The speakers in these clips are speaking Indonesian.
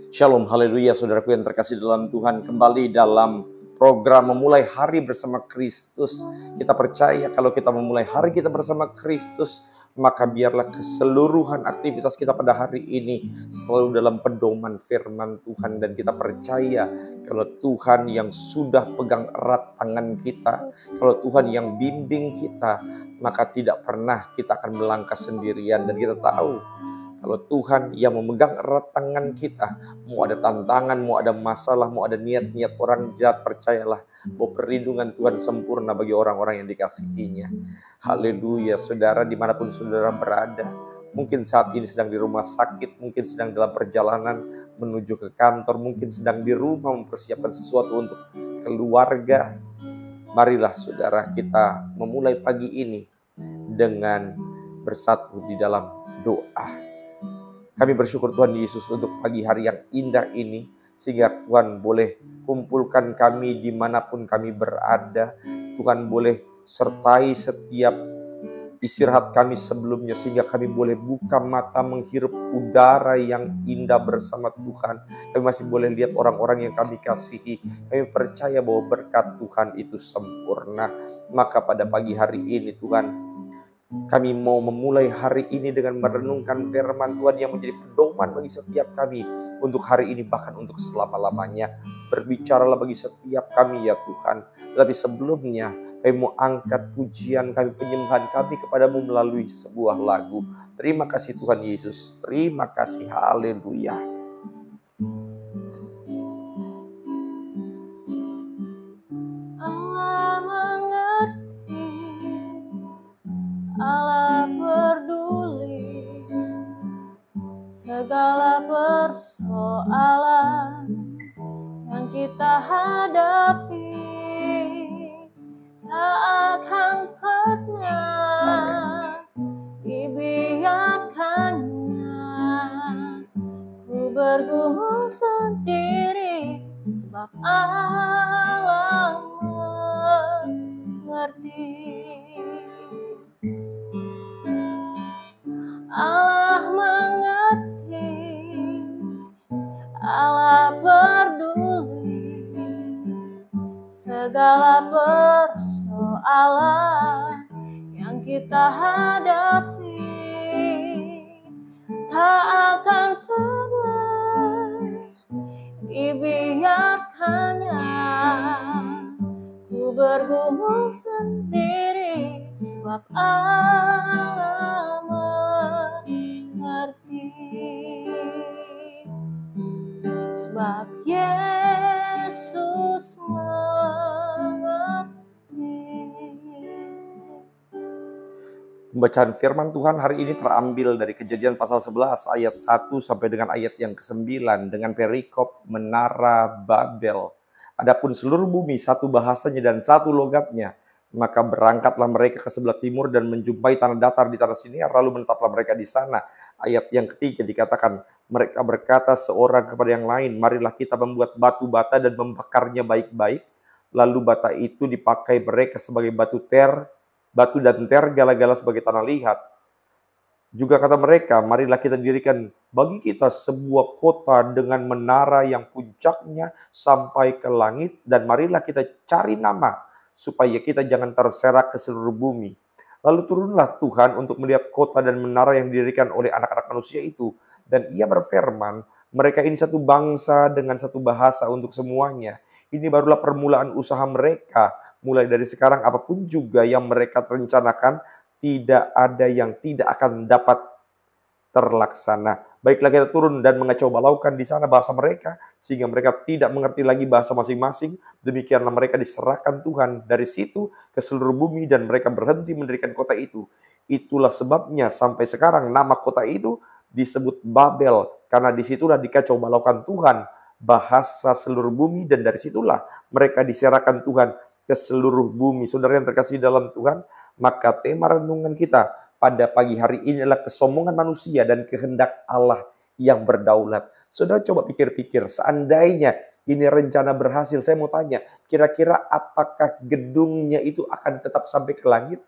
Shalom, haleluya, saudaraku yang terkasih dalam Tuhan. Kembali dalam program memulai hari bersama Kristus. Kita percaya kalau kita memulai hari kita bersama Kristus, maka biarlah keseluruhan aktivitas kita pada hari ini selalu dalam pedoman firman Tuhan. Dan kita percaya kalau Tuhan yang sudah pegang erat tangan kita, kalau Tuhan yang bimbing kita, maka tidak pernah kita akan melangkah sendirian. Dan kita tahu kalau Tuhan yang memegang erat tangan kita, mau ada tantangan, mau ada masalah, mau ada niat-niat orang jahat, percayalah bahwa perlindungan Tuhan sempurna bagi orang-orang yang dikasihinya. Haleluya, saudara, dimanapun saudara berada, mungkin saat ini sedang di rumah sakit, mungkin sedang dalam perjalanan menuju ke kantor, mungkin sedang di rumah mempersiapkan sesuatu untuk keluarga. Marilah saudara kita memulai pagi ini dengan bersatu di dalam doa. Kami bersyukur Tuhan Yesus untuk pagi hari yang indah ini, sehingga Tuhan boleh kumpulkan kami dimanapun kami berada. Tuhan boleh sertai setiap istirahat kami sebelumnya, sehingga kami boleh buka mata menghirup udara yang indah bersama Tuhan. Kami masih boleh lihat orang-orang yang kami kasihi. Kami percaya bahwa berkat Tuhan itu sempurna. Maka pada pagi hari ini Tuhan, kami mau memulai hari ini dengan merenungkan firman Tuhan yang menjadi pedoman bagi setiap kami untuk hari ini, bahkan untuk selama-lamanya. Berbicaralah bagi setiap kami ya Tuhan. Tapi sebelumnya kami mau angkat pujian kami, penyembahan kami kepadamu melalui sebuah lagu. Terima kasih Tuhan Yesus. Terima kasih. Haleluya. Allah peduli segala persoalan yang kita hadapi, tak akan pernah dibiarkannya. Ku bergumul sendiri sebab Allah mengerti. Allah mengerti, Allah peduli segala persoalan yang kita hadapi, tak akan pernah dibiarkannya. Ku bergumul sendiri sebab Allah mengerti, sebab Yesus mengerti. Pembacaan firman Tuhan hari ini terambil dari Kejadian pasal 11 ayat 1 sampai dengan ayat yang ke-9 dengan perikop Menara Babel. Adapun seluruh bumi satu bahasanya dan satu logatnya, maka berangkatlah mereka ke sebelah timur dan menjumpai tanah datar di tanah Siniar, lalu menetaplah mereka di sana. Ayat yang ketiga dikatakan, mereka berkata seorang kepada yang lain, marilah kita membuat batu bata dan membakarnya baik-baik. Lalu bata itu dipakai mereka sebagai batu dan gala-gala sebagai tanah liat. Juga kata mereka, marilah kita dirikan bagi kita sebuah kota dengan menara yang puncaknya sampai ke langit, dan marilah kita cari nama supaya kita jangan terserak ke seluruh bumi. Lalu turunlah Tuhan untuk melihat kota dan menara yang didirikan oleh anak-anak manusia itu, dan ia berfirman, mereka ini satu bangsa dengan satu bahasa untuk semuanya. Ini barulah permulaan usaha mereka. Mulai dari sekarang apapun juga yang mereka rencanakan, tidak ada yang tidak akan dapat terlaksana. Baiklah kita turun dan mengacau balaukan di sana bahasa mereka, sehingga mereka tidak mengerti lagi bahasa masing-masing. Demikianlah mereka diserahkan Tuhan dari situ ke seluruh bumi, dan mereka berhenti mendirikan kota itu. Itulah sebabnya sampai sekarang nama kota itu disebut Babel, karena disitulah dikacau balaukan Tuhan bahasa seluruh bumi, dan dari situlah mereka diserahkan Tuhan ke seluruh bumi. Saudara yang terkasih dalam Tuhan, maka tema renungan kita pada pagi hari ini adalah kesombongan manusia dan kehendak Allah yang berdaulat. Saudara coba pikir-pikir, seandainya ini rencana berhasil, saya mau tanya, kira-kira apakah gedungnya itu akan tetap sampai ke langit?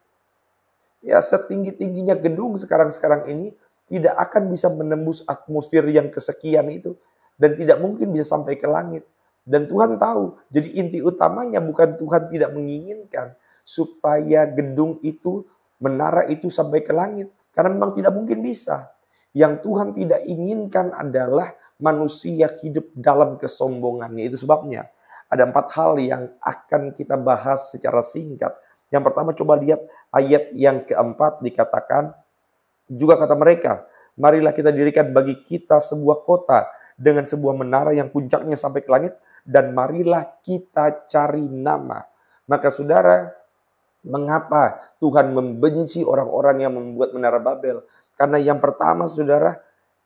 Ya, setinggi-tingginya gedung sekarang ini tidak akan bisa menembus atmosfer yang kesekian itu. dan tidak mungkin bisa sampai ke langit. Dan Tuhan tahu, jadi inti utamanya bukan Tuhan tidak menginginkan supaya gedung itu, menara itu sampai ke langit. Karena memang tidak mungkin bisa. Yang Tuhan tidak inginkan adalah manusia hidup dalam kesombongannya. Itu sebabnya ada 4 hal yang akan kita bahas secara singkat. Yang pertama, coba lihat ayat yang keempat, dikatakan, juga kata mereka, marilah kita dirikan bagi kita sebuah kota dengan sebuah menara yang puncaknya sampai ke langit, dan marilah kita cari nama. Maka saudara, mengapa Tuhan membenci orang-orang yang membuat menara Babel? Karena yang pertama, saudara,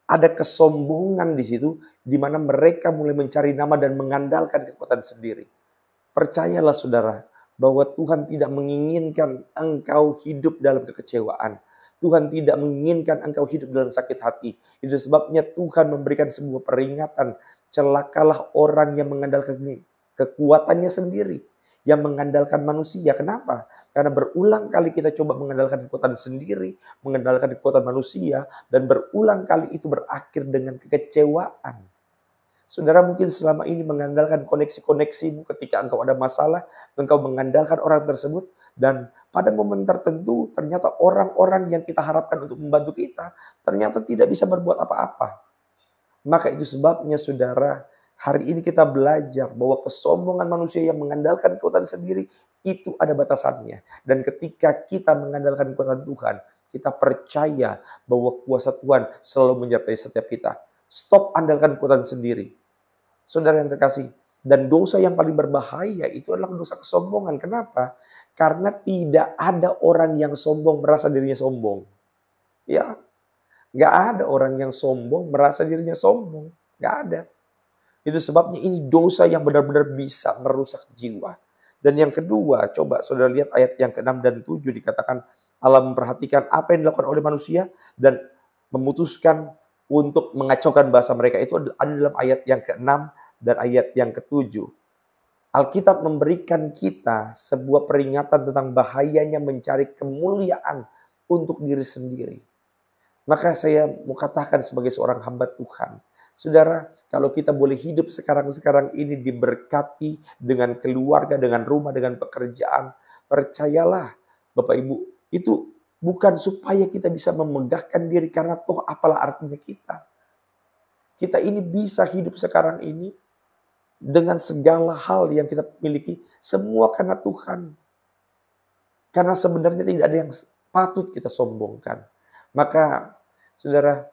ada kesombongan di situ, di mana mereka mulai mencari nama dan mengandalkan kekuatan sendiri. Percayalah saudara, bahwa Tuhan tidak menginginkan engkau hidup dalam kekecewaan. Tuhan tidak menginginkan engkau hidup dalam sakit hati. Itu sebabnya Tuhan memberikan sebuah peringatan. Celakalah orang yang mengandalkan kekuatannya sendiri, yang mengandalkan manusia. Kenapa? Karena berulang kali kita coba mengandalkan kekuatan sendiri, mengandalkan kekuatan manusia, dan berulang kali itu berakhir dengan kekecewaan. Saudara mungkin selama ini mengandalkan koneksi-koneksimu ketika engkau ada masalah, engkau mengandalkan orang tersebut, dan pada momen tertentu ternyata orang-orang yang kita harapkan untuk membantu kita, ternyata tidak bisa berbuat apa-apa. Maka itu sebabnya saudara, hari ini kita belajar bahwa kesombongan manusia yang mengandalkan kekuatan sendiri, itu ada batasannya. Dan ketika kita mengandalkan kekuatan Tuhan, kita percaya bahwa kuasa Tuhan selalu menyertai setiap kita. Stop andalkan kekuatan sendiri. Saudara yang terkasih, dan dosa yang paling berbahaya itu adalah dosa kesombongan. Kenapa? Karena tidak ada orang yang sombong merasa dirinya sombong. Ya, nggak ada orang yang sombong merasa dirinya sombong. Nggak ada. Itu sebabnya ini dosa yang benar-benar bisa merusak jiwa. Dan yang kedua, coba saudara lihat ayat yang ke-6 dan 7, dikatakan Allah memperhatikan apa yang dilakukan oleh manusia dan memutuskan untuk mengacaukan bahasa mereka. Itu ada dalam ayat yang ke-6 dan ayat yang ke-7. Alkitab memberikan kita sebuah peringatan tentang bahayanya mencari kemuliaan untuk diri sendiri. Maka saya mau katakan sebagai seorang hamba Tuhan, saudara, kalau kita boleh hidup sekarang ini diberkati dengan keluarga, dengan rumah, dengan pekerjaan, percayalah Bapak Ibu, itu bukan supaya kita bisa memegahkan diri, karena toh apalah artinya kita. Kita ini bisa hidup sekarang ini dengan segala hal yang kita miliki, semua karena Tuhan. Karena sebenarnya tidak ada yang patut kita sombongkan. Maka saudara,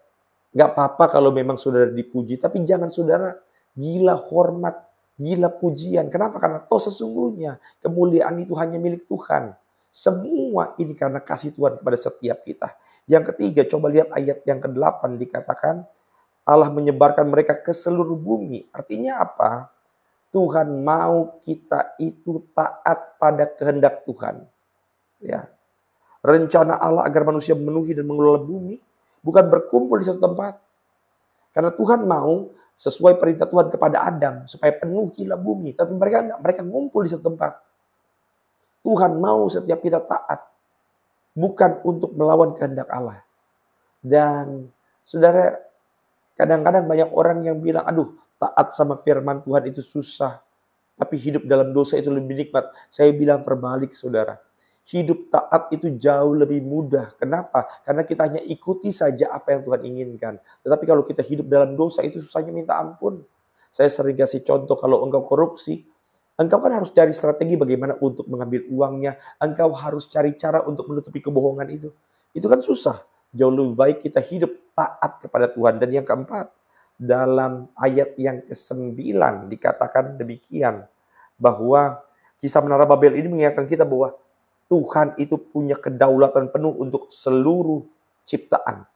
gak apa-apa kalau memang saudara dipuji, tapi jangan saudara gila hormat, gila pujian. Kenapa? Karena toh sesungguhnya kemuliaan itu hanya milik Tuhan. Semua ini karena kasih Tuhan kepada setiap kita. Yang ketiga, coba lihat ayat yang ke-8, dikatakan Allah menyebarkan mereka ke seluruh bumi. Artinya apa? Tuhan mau kita itu taat pada kehendak Tuhan. Ya. Rencana Allah agar manusia memenuhi dan mengelola bumi bukan berkumpul di satu tempat. Karena Tuhan mau sesuai perintah Tuhan kepada Adam supaya penuhilah bumi, tapi mereka enggak, mereka ngumpul di satu tempat. Tuhan mau setiap kita taat, bukan untuk melawan kehendak Allah. Dan saudara, kadang-kadang banyak orang yang bilang, aduh, taat sama firman Tuhan itu susah, tapi hidup dalam dosa itu lebih nikmat. Saya bilang terbalik saudara. Hidup taat itu jauh lebih mudah. Kenapa? Karena kita hanya ikuti saja apa yang Tuhan inginkan. Tetapi kalau kita hidup dalam dosa itu susahnya minta ampun. Saya sering kasih contoh, kalau engkau korupsi, engkau kan harus cari strategi bagaimana untuk mengambil uangnya. Engkau harus cari cara untuk menutupi kebohongan itu. Itu kan susah. Jauh lebih baik kita hidup taat kepada Tuhan. Dan yang keempat, dalam ayat yang ke-9 dikatakan demikian, bahwa kisah Menara Babel ini mengingatkan kita bahwa Tuhan itu punya kedaulatan penuh untuk seluruh ciptaan.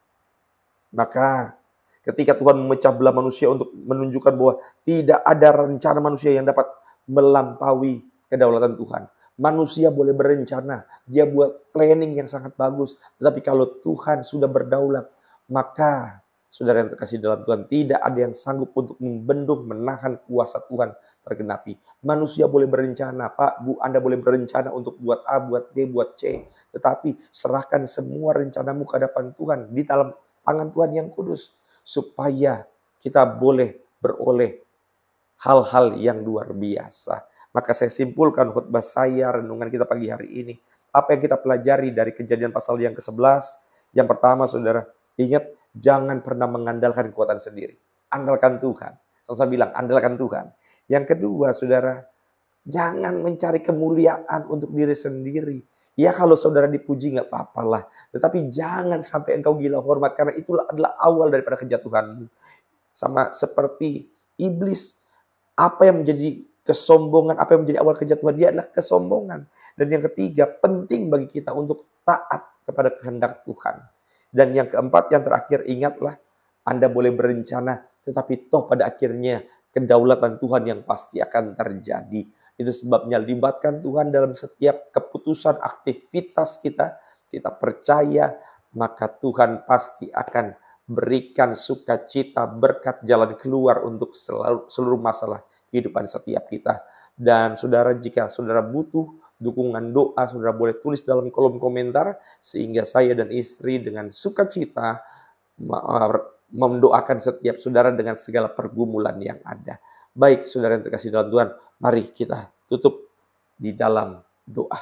Maka ketika Tuhan memecah belah manusia untuk menunjukkan bahwa tidak ada rencana manusia yang dapat melampaui kedaulatan Tuhan. Manusia boleh berencana, dia buat planning yang sangat bagus. Tetapi kalau Tuhan sudah berdaulat, maka saudara yang terkasih dalam Tuhan, tidak ada yang sanggup untuk membendung, menahan kuasa Tuhan tergenapi. Manusia boleh berencana, Pak, Bu, Anda boleh berencana untuk buat A, buat B, buat C. Tetapi serahkan semua rencanamu ke hadapan Tuhan, di dalam tangan Tuhan yang kudus. Supaya kita boleh beroleh hal-hal yang luar biasa. Maka saya simpulkan khutbah saya, renungan kita pagi hari ini. Apa yang kita pelajari dari Kejadian pasal yang ke-11? Yang pertama, saudara, ingat jangan pernah mengandalkan kekuatan sendiri. Andalkan Tuhan. Saya bilang, andalkan Tuhan. Yang kedua, saudara, jangan mencari kemuliaan untuk diri sendiri. Ya kalau saudara dipuji nggak apa-apalah. Tetapi jangan sampai engkau gila hormat. Karena itulah adalah awal daripada kejatuhanmu. Sama seperti iblis. Apa yang menjadi kesombongan, apa yang menjadi awal kejatuhan dia adalah kesombongan. Dan yang ketiga, penting bagi kita untuk taat kepada kehendak Tuhan. Dan yang keempat, yang terakhir, ingatlah, Anda boleh berencana, tetapi toh pada akhirnya kedaulatan Tuhan yang pasti akan terjadi. Itu sebabnya libatkan Tuhan dalam setiap keputusan aktivitas kita. Kita percaya, maka Tuhan pasti akan berikan sukacita, berkat, jalan keluar untuk seluruh masalah kehidupan setiap kita. Dan saudara, jika saudara butuh dukungan doa, saudara boleh tulis dalam kolom komentar, sehingga saya dan istri dengan sukacita mendoakan setiap saudara dengan segala pergumulan yang ada. Baik, saudara yang terkasih dalam Tuhan, mari kita tutup di dalam doa.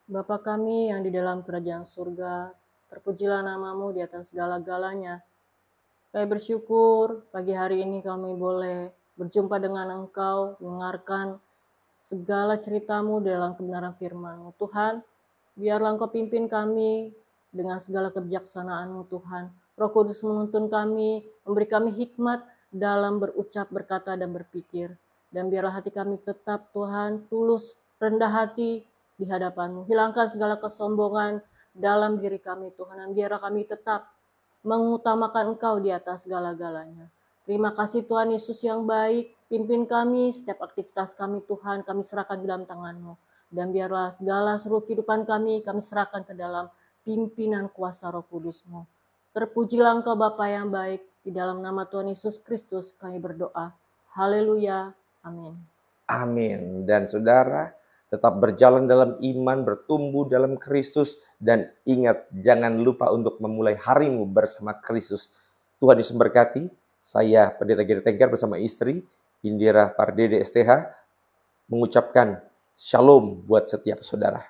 Bapa kami yang di dalam kerajaan surga, terpujilah namamu di atas segala-galanya. Kami bersyukur pagi hari ini kami boleh berjumpa dengan Engkau, mendengarkan segala ceritamu dalam kebenaran firman-Mu. Tuhan, biarlah Engkau pimpin kami dengan segala kebijaksanaan-Mu Tuhan. Roh Kudus menuntun kami, memberi kami hikmat dalam berucap, berkata, dan berpikir. Dan biarlah hati kami tetap Tuhan, tulus, rendah hati di hadapan-Mu. Hilangkan segala kesombongan dalam diri kami Tuhan. Dan biarlah kami tetap mengutamakan Engkau di atas segala-galanya. Terima kasih Tuhan Yesus yang baik. Pimpin kami setiap aktivitas kami Tuhan. Kami serahkan di dalam tangan-Mu. Dan biarlah segala seluruh kehidupan kami serahkan ke dalam pimpinan kuasa Roh Kudus-Mu. Terpujilah Engkau Bapa yang baik. Di dalam nama Tuhan Yesus Kristus kami berdoa. Haleluya. Amin. Amin. Dan saudara, tetap berjalan dalam iman, bertumbuh dalam Kristus. Dan ingat, jangan lupa untuk memulai harimu bersama Kristus. Tuhan Yesus memberkati. Saya Pendeta Giri Tenggar bersama istri, Indira Pardede STH, mengucapkan shalom buat setiap saudara.